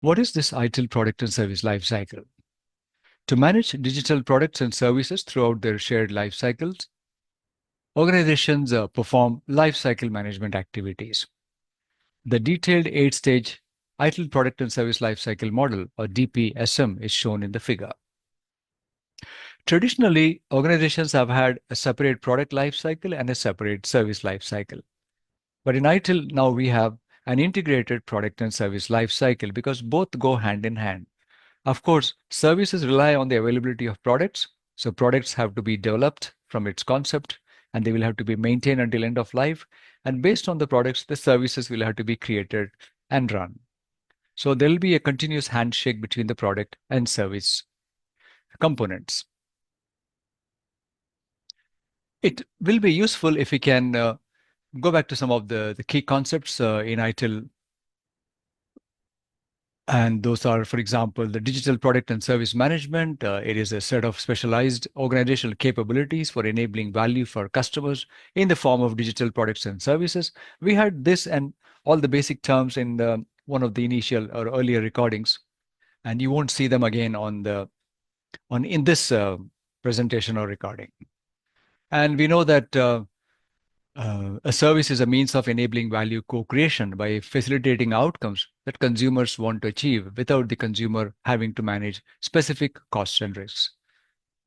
What is this ITIL product and service lifecycle? To manage digital products and services throughout their shared life cycles, organizations perform lifecycle management activities. The detailed 8-stage ITIL product and service lifecycle model, or DPSM, is shown in the figure. Traditionally, organizations have had a separate product lifecycle and a separate service lifecycle. But in ITIL, now we have an integrated product and service lifecycle because both go hand in hand. Of course, services rely on the availability of products. So products have to be developed from its concept and they will have to be maintained until end of life. And based on the products, the services will have to be created and run. So there will be a continuous handshake between the product and service components. It will be useful if we can go back to some of the key concepts in ITIL. And those are, for example, the digital product and service management. It is a set of specialized organizational capabilities for enabling value for customers in the form of digital products and services. We had this and all the basic terms in one of the initial or earlier recordings, and you won't see them again in this presentation or recording. And we know that a service is a means of enabling value co-creation by facilitating outcomes that consumers want to achieve without the consumer having to manage specific costs and risks.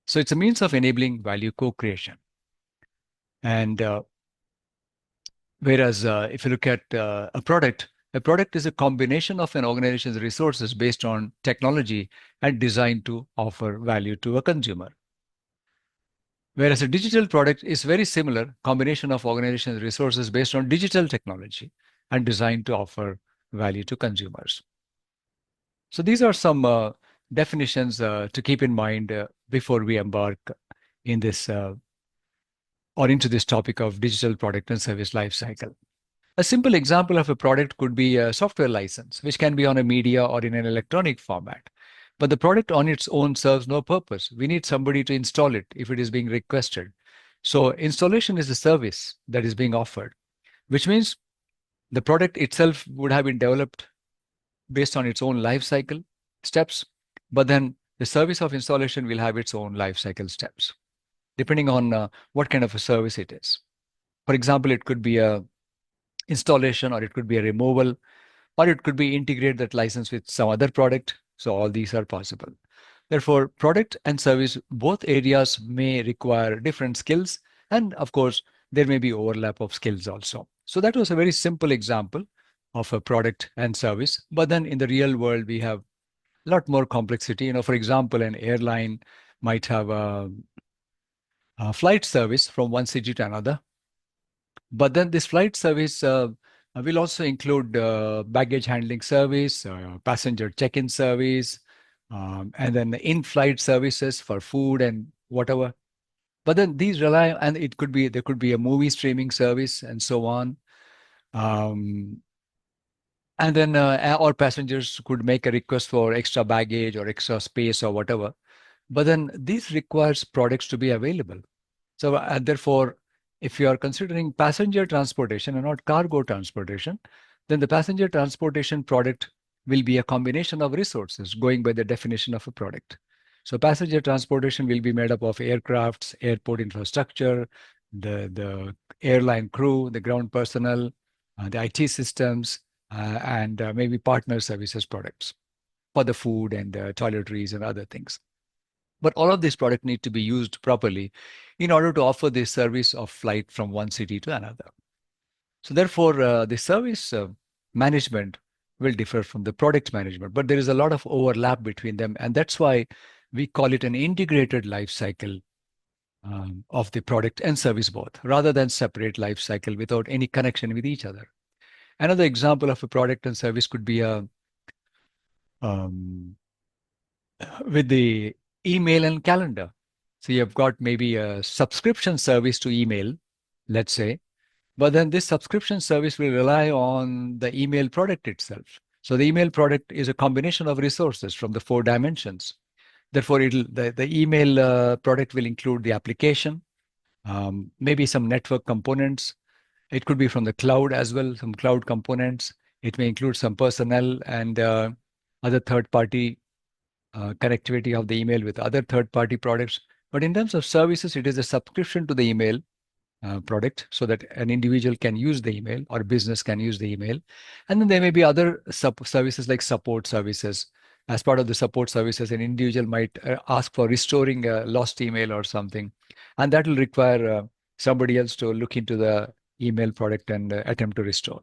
So it's a means of enabling value co-creation. And whereas if you look at a product is a combination of an organization's resources based on technology and designed to offer value to a consumer. Whereas a digital product is very similar, combination of organizations' resources based on digital technology and designed to offer value to consumers. So these are some definitions to keep in mind before we embark in this or into this topic of digital product and service lifecycle. A simple example of a product could be a software license, which can be on a media or in an electronic format. But the product on its own serves no purpose. We need somebody to install it if it is being requested. So installation is a service that is being offered, which means the product itself would have been developed based on its own life cycle steps, but then the service of installation will have its own life cycle steps, depending on what kind of a service it is. For example, it could be a installation, or it could be a removal, or it could be integrate that license with some other product. So all these are possible. Therefore, product and service, both areas may require different skills. And of course, there may be overlap of skills also. So that was a very simple example of a product and service. But then in the real world, we have a lot more complexity. For example, an airline might have a flight service from one city to another. But then this flight service will also include baggage handling service, passenger check-in service, and then in-flight services for food and whatever. But then these rely, and there could be a movie streaming service and so on. And then all passengers could make a request for extra baggage or extra space or whatever. But then this requires products to be available. So therefore, if you are considering passenger transportation and not cargo transportation, then the passenger transportation product will be a combination of resources going by the definition of a product. So passenger transportation will be made up of aircrafts, airport infrastructure, the airline crew, the ground personnel, the IT systems, and maybe partner services products for the food and toiletries and other things. But all of these products need to be used properly in order to offer the service of flight from one city to another. So therefore, the service management will differ from the product management, but there is a lot of overlap between them. And that's why we call it an integrated life cycle of the product and service both, rather than separate life cycle without any connection with each other. Another example of a product and service could be with the email and calendar. So you've got maybe a subscription service to email, let's say, but then this subscription service will rely on the email product itself. So the email product is a combination of resources from the 4 dimensions. Therefore, the email product will include the application, maybe some network components. It could be from the cloud as well, some cloud components. It may include some personnel and other third-party connectivity of the email with other third-party products. But in terms of services, it is a subscription to the email product so that an individual can use the email or business can use the email. And then there may be other services like support services. As part of the support services, an individual might ask for restoring a lost email or something. And that will require somebody else to look into the email product and attempt to restore.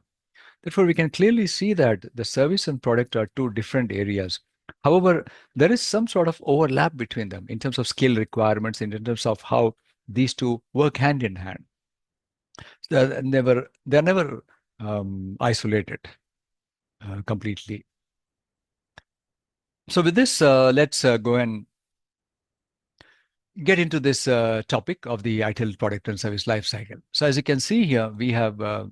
Therefore, we can clearly see that the service and product are two different areas. However, there is some sort of overlap between them in terms of skill requirements, in terms of how these two work hand in hand. They're never isolated completely. So with this, let's go and get into this topic of the ITIL product and service lifecycle. So as you can see here, we have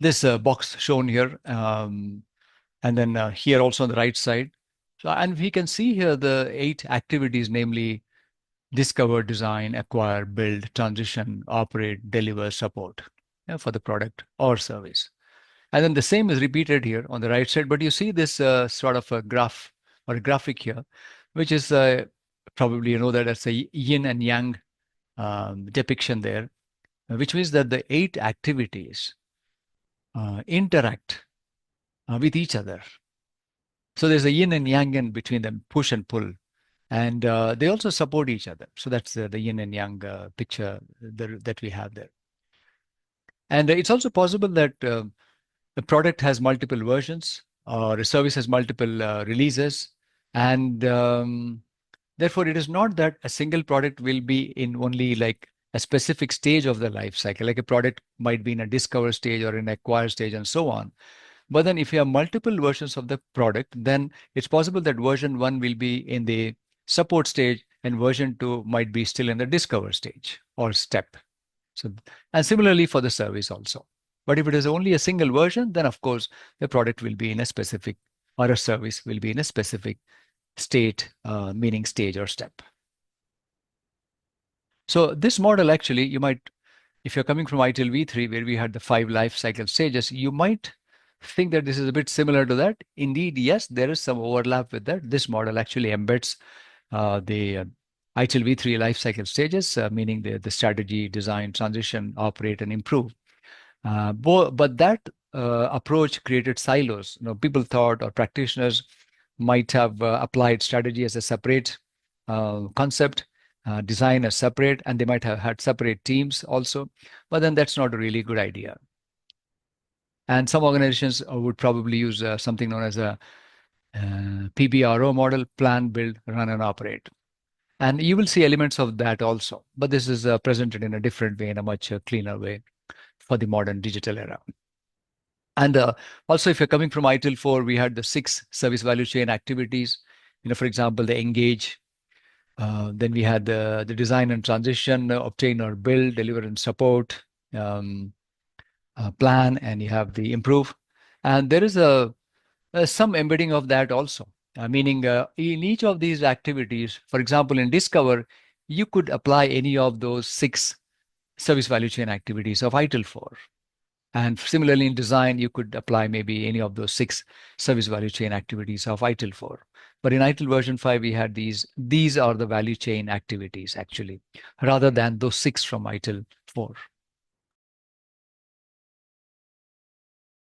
this box shown here, and then here also on the right side. So, and we can see here the 8 activities, namely discover, design, acquire, build, transition, operate, deliver, support, for the product or service. And then the same is repeated here on the right side, but you see this sort of a graph or a graphic here, which is probably you know that as a yin and yang depiction there, which means that the 8 activities interact with each other. So there's a yin and yang in between them, push and pull. And they also support each other. So that's the yin and yang picture that we have there. And it's also possible that the product has multiple versions or a service has multiple releases. And therefore, it is not that a single product will be in only like a specific stage of the life cycle. Like a product might be in a discover stage or an acquire stage and so on. But then if you have multiple versions of the product, then it's possible that version 1 will be in the support stage and version 2 might be still in the discover stage or step. So, and similarly for the service also. But if it is only a single version, then of course the product will be in a specific, or a service will be in a specific state, meaning stage or step. So this model actually, you might, if you're coming from ITIL V3, where we had the 5 life cycle stages, you might think that this is a bit similar to that. Indeed, yes, there is some overlap with that. This model actually embeds the ITIL V3 life cycle stages, meaning the strategy, design, transition, operate, and improve. But that approach created silos. People thought, or practitioners might have applied strategy as a separate concept, design as separate, and they might have had separate teams also. But then that's not a really good idea. And some organizations would probably use something known as a PBRO model: plan, build, run, and operate. And you will see elements of that also. But this is presented in a different way, in a much cleaner way for the modern digital era. And also, if you're coming from ITIL 4, we had the 6 service value chain activities. For example, the engage. Then we had the design and transition, obtain or build, deliver and support, plan, and you have the improve. And there is some embedding of that also, meaning in each of these activities, for example, in discover, you could apply any of those 6 service value chain activities of ITIL 4. And similarly, in design, you could apply maybe any of those 6 service value chain activities of ITIL 4. But in ITIL version 5, we had these are the value chain activities actually, rather than those 6 from ITIL 4.